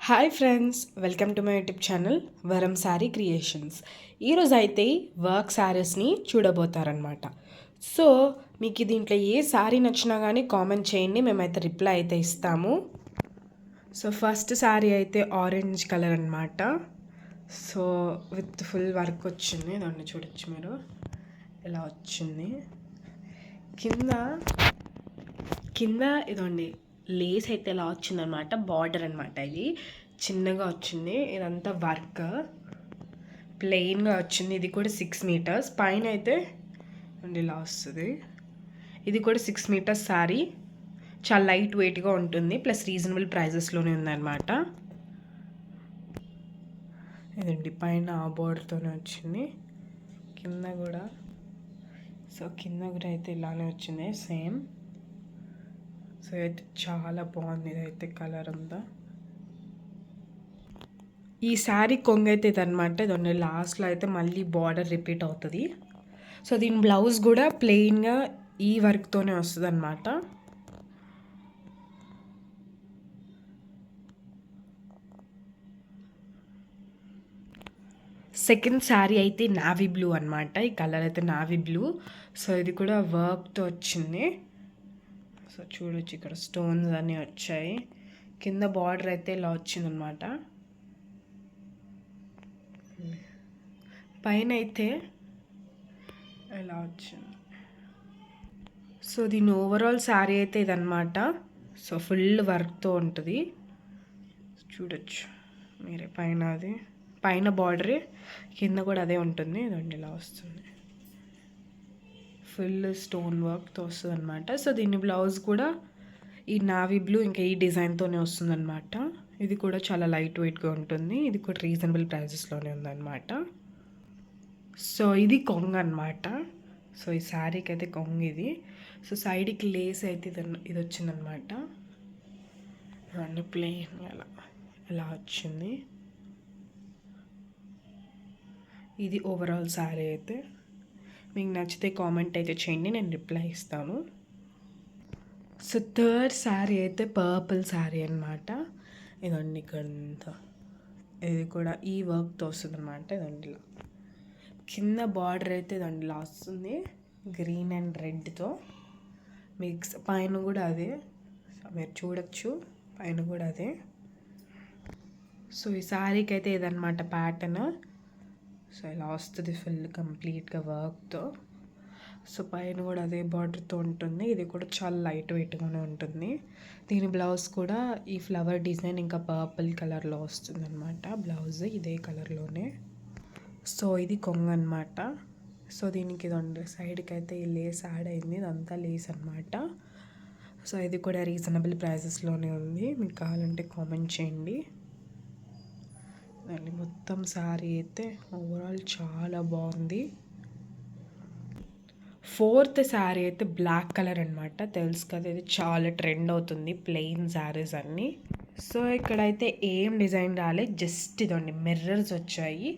Hi friends, welcome to my YouTube channel వరం sari creations. ఈరోజు అయితే వర్క్ శారీస్ని చూడబోతారనమాట. సో మీకు దీంట్లో ఏ శారీ నచ్చినా కానీ కామెంట్ చేయండి, మేమైతే రిప్లై అయితే ఇస్తాము. సో ఫస్ట్ శారీ అయితే ఆరెంజ్ కలర్ అనమాట. సో విత్ ఫుల్ వర్క్ వచ్చింది, దాన్ని చూడొచ్చు మీరు ఇలా వచ్చింది. కింద కింద ఇదండి లేస్ అయితే ఇలా వచ్చిందనమాట, బార్డర్ అనమాట. ఇది చిన్నగా వచ్చింది, ఇదంతా వర్క్ ప్లెయిన్గా వచ్చింది. ఇది కూడా 6 మీటర్స్ పైన అయితే ఇలా వస్తుంది. ఇది కూడా 6 మీటర్స్ శారీ, చాలా లైట్ వెయిట్గా ఉంటుంది, ప్లస్ రీజనబుల్ ప్రైజెస్లోనే ఉందన్నమాట. ఇదండి పైన ఆ బోర్డర్తోనే వచ్చింది, కింద కూడా. సో కింద కూడా అయితే ఇలానే వచ్చింది సేమ్. సో అయితే చాలా బాగుంది, ఇదైతే కలర్ అంతా. ఈ శారీ కొంగు అయితే ఇదనమాట. ఇదండి లాస్ట్లో అయితే మళ్ళీ బార్డర్ రిపీట్ అవుతుంది. సో దీని బ్లౌజ్ కూడా ప్లెయిన్గా ఈ వర్క్తోనే వస్తుంది అనమాట. సెకండ్ శారీ అయితే నావీ బ్లూ అనమాట. ఈ కలర్ అయితే నావీ బ్లూ. సో ఇది కూడా వర్క్తో వచ్చింది. సో చూడొచ్చు, ఇక్కడ స్టోన్స్ అన్నీ వచ్చాయి. కింద బార్డర్ అయితే ఇలా వచ్చిందనమాట. పైన అయితే ఇలా వచ్చింది. సో దీని ఓవరాల్ శారీ అయితే ఇదనమాట. సో ఫుల్ వర్క్తో ఉంటుంది, చూడొచ్చు మీరే. పైన అది పైన బార్డరే, కింద కూడా అదే ఉంటుంది. ఇదండి ఇలా వస్తుంది, ఫుల్ స్టోన్ వర్క్తో వస్తుంది అనమాట. సో దీని బ్లౌజ్ కూడా ఈ నావీ బ్లూ ఇంకా ఈ డిజైన్తోనే వస్తుంది అనమాట. ఇది కూడా చాలా లైట్ వెయిట్గా ఉంటుంది, ఇది కూడా రీజనబుల్ ప్రైజెస్లోనే ఉందన్నమాట. సో ఇది కొంగు అనమాట. సో ఈ శారీకి అయితే కొంగు ఇది. సో సైడ్కి లేస్ అయితే ఇది వచ్చిందనమాట, అన్నీ ప్లెయిన్ ఇలా వచ్చింది. ఇది ఓవరాల్ శారీ అయితే. మీకు నచ్చితే కామెంట్ అయితే చేయండి, నేను రిప్లై ఇస్తాను. సో థర్డ్ శారీ అయితే పర్పుల్ శారీ అనమాట. ఇదండి ఇక్కడంతా, ఇది కూడా ఈ వర్క్తో వస్తుంది అనమాట. ఇదండి ఇలా కింద బార్డర్ అయితే ఇదండి ఇలా వస్తుంది, గ్రీన్ అండ్ రెడ్తో మిక్స్. పైన కూడా అదే, మీరు చూడొచ్చు, పైన కూడా అదే. సో ఈ శారీకి అయితే ఇదనమాట ప్యాటర్న్. సో ఇలా వస్తుంది ఫుల్ కంప్లీట్గా వర్క్తో. సో పైన కూడా అదే బార్డర్తో ఉంటుంది. ఇది కూడా చాలా లైట్ వెయిట్గానే ఉంటుంది. దీని బ్లౌజ్ కూడా ఈ ఫ్లవర్ డిజైన్ ఇంకా పర్పుల్ కలర్లో వస్తుంది అనమాట. బ్లౌజ్ ఇదే కలర్లోనే. సో ఇది కొంగు అనమాట. సో దీనికి ఇదండి సైడ్కి అయితే ఈ లేస్ యాడ్ అయింది, ఇదంతా లేస్ అనమాట. సో ఇది కూడా రీజనబుల్ ప్రైజెస్లోనే ఉంది, మీకు కావాలంటే కామెంట్ చేయండి. దాన్ని మొత్తం శారీ అయితే ఓవరాల్ చాలా బాగుంది. ఫోర్త్ శారీ అయితే బ్లాక్ కలర్ అనమాట. తెలుసు కదా, ఇది చాలా ట్రెండ్ అవుతుంది ప్లెయిన్ శారీస్ అన్నీ. సో ఇక్కడైతే ఏం డిజైన్ రాలేదు, జస్ట్ ఇదండి మిర్రర్స్ వచ్చాయి,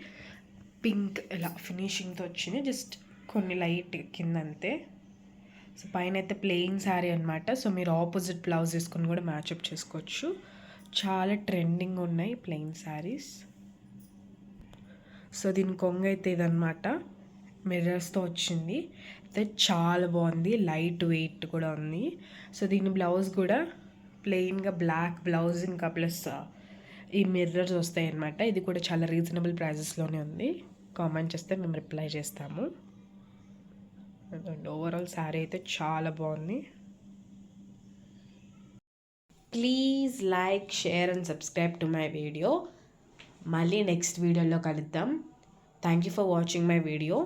పింక్ ఇలా ఫినిషింగ్తో వచ్చింది, జస్ట్ కొన్ని లైట్ కింద అంతే. సో పైన అయితే ప్లెయిన్ శారీ అనమాట. సో మీరు ఆపోజిట్ బ్లౌజ్ వేసుకొని కూడా మ్యాచప్ చేసుకోవచ్చు. చాలా ట్రెండింగ్ ఉన్నాయి ప్లెయిన్ శారీస్. సో దీని కొంగు అయితే ఇదనమాట, మిర్రర్స్తో వచ్చింది. అయితే చాలా బాగుంది, లైట్ వెయిట్ కూడా ఉంది. సో దీని బ్లౌజ్ కూడా ప్లెయిన్గా బ్లాక్ బ్లౌజ్ ఇంకా ప్లస్ ఈ మిర్రర్స్ వస్తాయి అన్నమాట. ఇది కూడా చాలా రీజనబుల్ ప్రైజెస్లోనే ఉంది, కామెంట్ చేస్తే మేము రిప్లై చేస్తాము. ఓవరాల్ శారీ అయితే చాలా బాగుంది. Please like, share and subscribe to my video. మళ్ళీ నెక్స్ట్ వీడియోలో కలుద్దాం. Thank you for watching my video.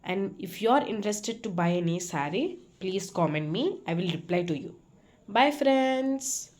And if you are interested to buy any saree, please comment me. I will reply to you. Bye friends.